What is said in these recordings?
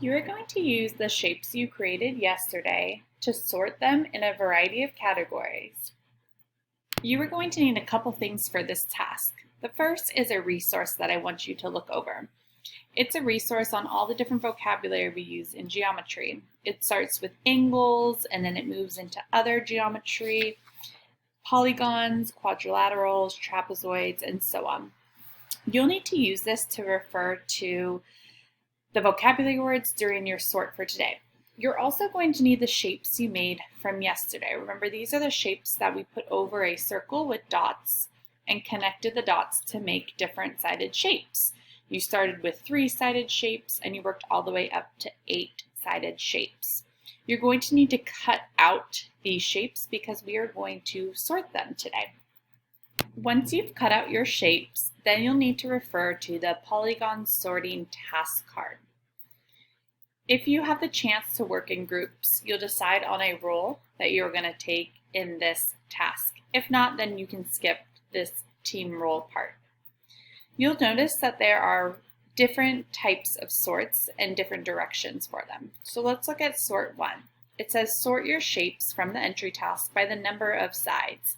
You are going to use the shapes you created yesterday to sort them in a variety of categories. You are going to need a couple things for this task. The first is a resource that I want you to look over. It's a resource on all the different vocabulary we use in geometry. It starts with angles and then it moves into other geometry, polygons, quadrilaterals, trapezoids, and so on. You'll need to use this to refer to the vocabulary words during your sort for today. You're also going to need the shapes you made from yesterday. Remember, these are the shapes that we put over a circle with dots and connected the dots to make different sided shapes. You started with 3-sided shapes and you worked all the way up to 8-sided shapes. You're going to need to cut out these shapes because we are going to sort them today. Once you've cut out your shapes, then you'll need to refer to the Polygon sorting task card. If you have the chance to work in groups, you'll decide on a role that you're going to take in this task. If not, then you can skip this team role part. You'll notice that there are different types of sorts and different directions for them. So let's look at sort 1. It says sort your shapes from the entry task by the number of sides.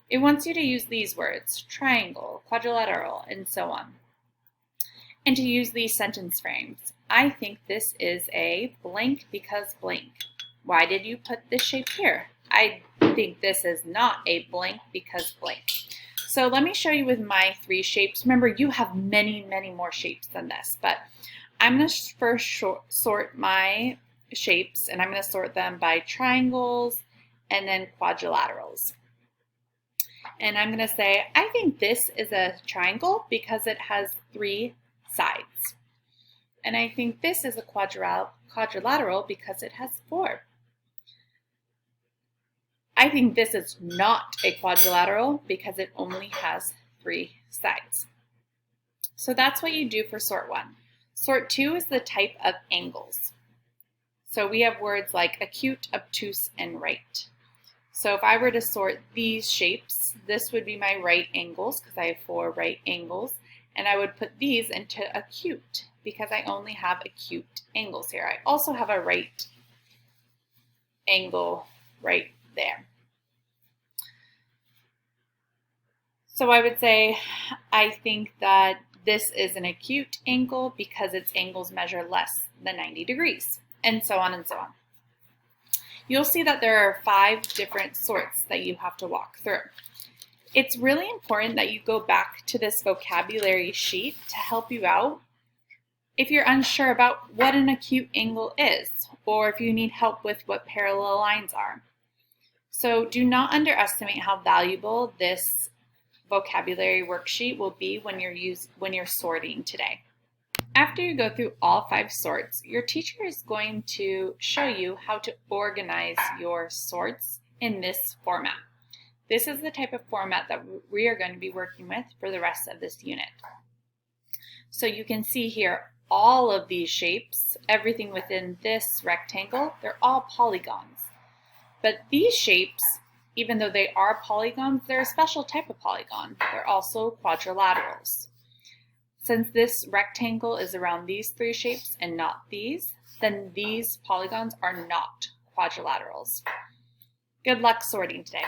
It wants you to use these words, triangle, quadrilateral, and so on. And to use these sentence frames. I think this is a blank because blank. Why did you put this shape here? I think this is not a blank because blank. So let me show you with my 3 shapes. Remember, you have many, many more shapes than this, but I'm going to first sort my shapes, and I'm going to sort them by triangles and then quadrilaterals. And I'm going to say, I think this is a triangle because it has 3 sides. And I think this is a quadrilateral because it has 4. I think this is not a quadrilateral because it only has 3 sides. So that's what you do for sort 1. Sort 2 is the type of angles. So we have words like acute, obtuse, and right. So if I were to sort these shapes, this would be my right angles because I have 4 right angles. And I would put these into acute because I only have acute angles here. I also have a right angle right there. So I would say, I think that this is an acute angle because its angles measure less than 90 degrees, and so on and so on. You'll see that there are 5 different sorts that you have to walk through. It's really important that you go back to this vocabulary sheet to help you out if you're unsure about what an acute angle is, or if you need help with what parallel lines are. So do not underestimate how valuable this vocabulary worksheet will be when you're sorting today. After you go through all 5 sorts, your teacher is going to show you how to organize your sorts in this format. This is the type of format that we are going to be working with for the rest of this unit. So you can see here all of these shapes, everything within this rectangle, they're all polygons. But these shapes, even though they are polygons, they're a special type of polygon. They're also quadrilaterals. Since this rectangle is around these 3 shapes and not these, then these polygons are not quadrilaterals. Good luck sorting today.